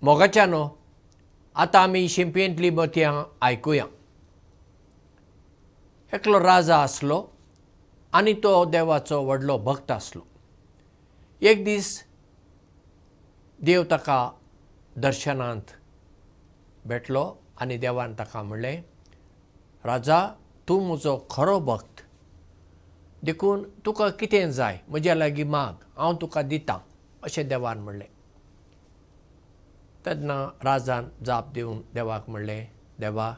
मोगाच्यानो आतां आमी शिंपयेंतलीं मोतयां आयकुया. एकलो राजा आसलो आनी तो देवाचो व्हडलो भक्त आसलो. एक दीस देव ताका दर्शनांत भेटलो आनी देवान ताका म्हणलें, राजा, तूं म्हजो खरो भक्त, देखून तुका कितें जाय म्हज्या लागीं माग, हांव तुका दितां अशें देवान म्हणलें. तेन्ना राजान जाप दिवन देवाक म्हणलें, देवा,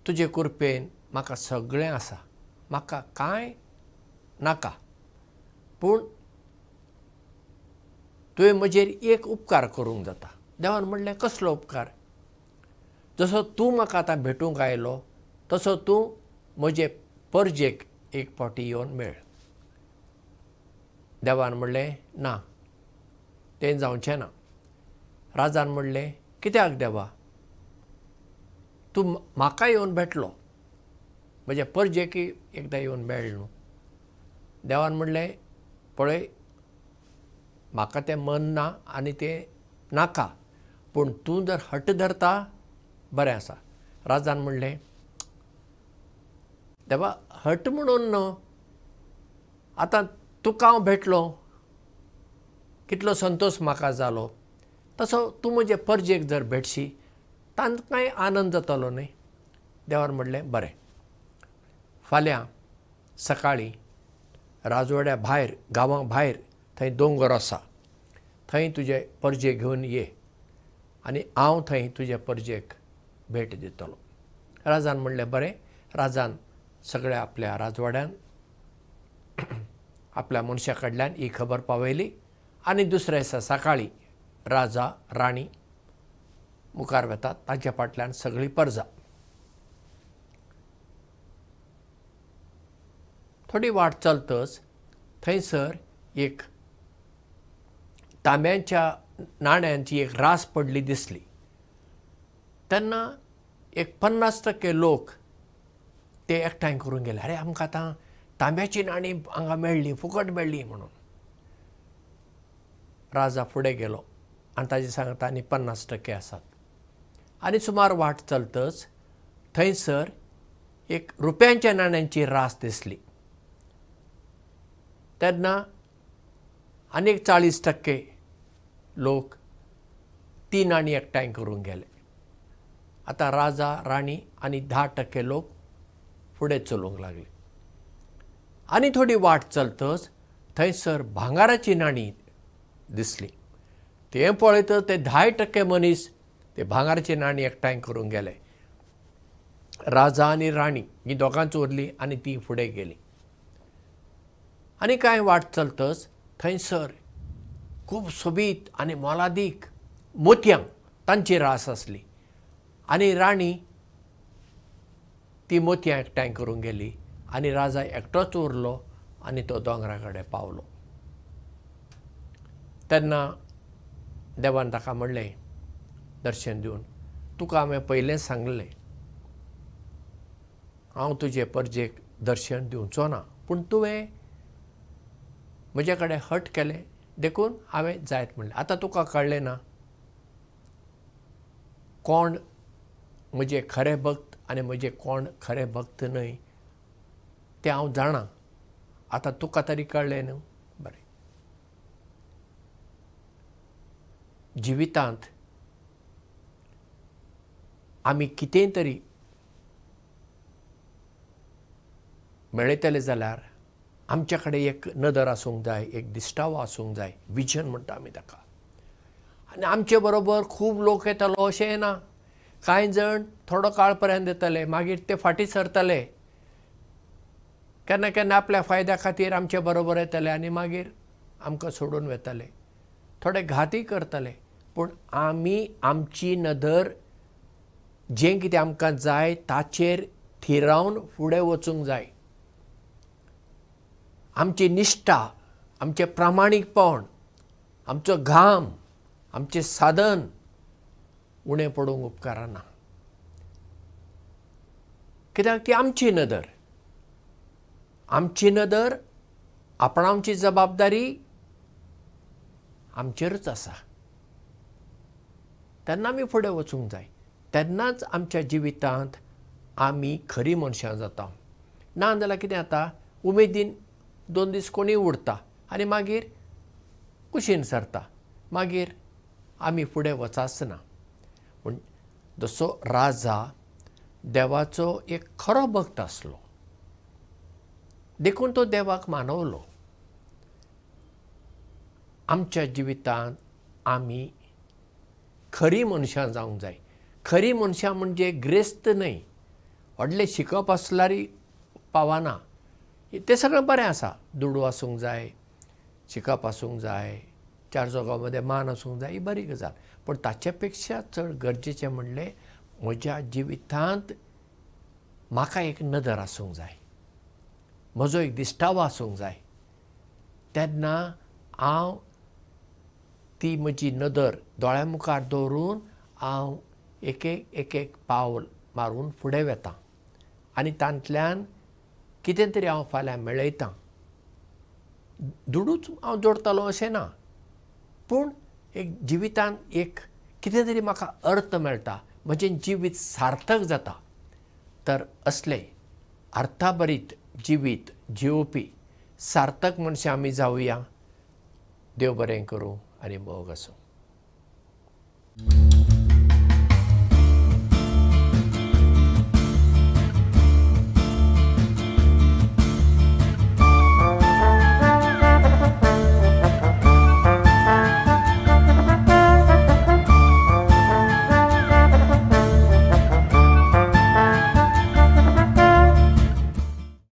तुजे कृपेन म्हाका सगळें आसा, म्हाका कांय नाका, पूण तुवें म्हजेर एक उपकार करूंक जाता. देवान म्हणलें, कसलो उपकार? जसो तूं म्हाका आतां भेटूंक आयलो तसो तूं म्हजे परजेक एक फावटी येवन मेळ. देवान म्हणलें, ना, तें जावचें ना. राजान म्हणलें, कित्याक देवा? तूं म्हाका येवन भेटलो, म्हज्या परजेकी एकदां येवन मेळ न्हू. देवान म्हणलें, पळय, म्हाका तें मन ना आनी तें नाका, पूण तूं जर हट्ट धरता बरें आसा. राजान म्हणलें, देवा, हट्ट म्हणून न्हू, आतां तुका हांव भेटलो, कितलो संतोश म्हाका जालो, तसो तूं म्हजे परजेक जर भेटशी तांकांय आनंद जातलो न्ही. देवान म्हणलें, बरें, फाल्यां सकाळीं राजवाड्या भायर, गांवा भायर थंय दोंगर आसा, थंय तुजे परजे घेवन ये आनी हांव थंय तुजे परजेक भेट दितलो. राजान म्हणलें, बरें. राजान सगळ्या आपल्या राजवाड्यान आपल्या मनशा कडल्यान ही खबर पावयली आनी दुसऱ्या दिसा सकाळीं राजा राणी मुखार वेतात, ताच्या फाटल्यान सगळीं परजां. थोडी वाट चलतच थंयसर एक तांब्याच्या नाण्यांची एक रास पडली दिसली. तेन्ना एक 50% लोक ते एकठांय करून गेले, अरे आमकां आतां तांब्याची नाणी हांगा मेळ्ळी, फुकट मेळ्ळी म्हणून. राजा फुडें गेलो आनी ताजे सांगता आनी 50% आसात. आनी सुमार वाट चलतच थंयसर एक रुपयांच्या नाण्यांची रास दिसली. तेन्ना आनीक 40% लोक ती नाणी एकठांय करूंक गेले. आतां राजा राणी आनी 10% लोक फुडें चलूंक लागले. आनी थोडी वाट चलतच थंयसर भांगाराची नाणी दिसली. तें पळयतच ते 10% मनीस ते भांगाराची नाणी एकठांय करूंक गेले. राजा आनी राणी ही दोगांच उरलीं आनी ती फुडें गेलीं. आनी कांय वाट चलतच थंयसर खूब सोबीत आनी मोलादीक मोतयां तांची रास आसली आनी राणी ती मोतयां एकठांय करूंक गेली आनी राजा एकटोच उरलो आनी तो दोंगरा कडेन पावलो. तेन्ना देवान ताका म्हणलें दर्शन दिवन, तुका हांवें पयलेंच सांगलें, हांव तुजे परजेक दर्शन दिवचो ना, पूण तुवें म्हजे कडेन हट केलें देखून हांवें जायत म्हणलें. आतां तुका कळ्ळें ना कोण म्हजे खरे भक्त आनी म्हजे कोण खरे भक्त न्हय तें हांव जाणां. आतां तुका तरी कळ्ळें न्हू. बरें. जिवितांत आमी कितेंय तरी मेळयतले जाल्यार आमचे कडेन एक नदर आसूंक जाय, एक दिश्टावो आसूंक जाय, विजन म्हणटा आमी ताका. आनी आमचे बरोबर खूब लोक येतलो अशें ना. कांय जाण थोडो काळ पर्यंत येतले, मागीर ते फाटीं सरतले. केन्ना केन्ना आपल्या फायद्या खातीर आमचे बरोबर येतले आनी मागीर आमकां सोडून वेतले. थोडे घातय करतले, पूण आमी आमची नदर जें कितें आमकां जाय ताचेर थिरावन फुडें वचूंक जाय. आमची निश्ठा, आमचें प्रामाणीकपण, आमचो घाम, आमचें साधन उणें पडूंक उपकारना. कित्याक ती आमची नदर. आमची नदर आपणावची जबाबदारी आमचेरच आसा. तेन्ना आमी फुडें वचूंक जाय. तेन्नाच आमच्या जिवितांत आमी खरीं मनशां जाता. ना जाल्यार कितें जाता, उमेदीन 2 दीस कोणीय उरता आनी मागीर कुशीन सरता. मागीर आमी फुडें वचाच ना. पूण जसो राजा देवाचो एक खरो भक्त आसलो, देखून तो देवाक मानवलो. आमच्या जिवितांत आमी खरीं मनशां जावंक जाय. खरीं मनशां म्हणजे ग्रेस्त न्हय, व्हडलें शिकप आसल्यारय पावना. तें सगळें बरें आसा. दुडू आसूंक जाय, शिकप आसूंक जाय, चार जगां मदें मान आसूंक जाय, ही बरी गजाल. पूण ताचे पेक्षा चड गरजेचें म्हणलें म्हज्या जिवितांत म्हाका एक नदर आसूंक जाय, म्हजो एक दिश्टावो आसूंक जाय. तेन्ना हांव ती म्हजी नदर दोळ्या मुखार दवरून हांव एक एक पावल मारून फुडें वेतां आनी तांतल्यान कितें तरी हांव फाल्यां मेळयतां. दुडूच हांव जोडटलों अशें ना, पूण एक जिवितांत एक कितें तरी म्हाका अर्थ मेळटा, म्हजें जिवीत सार्थक जाता. तर असलें अर्थाभरीत जिवीत जिवोवपी सार्थक मनशां आमी जावया. देव बरें करूं आनी मोग आसूं.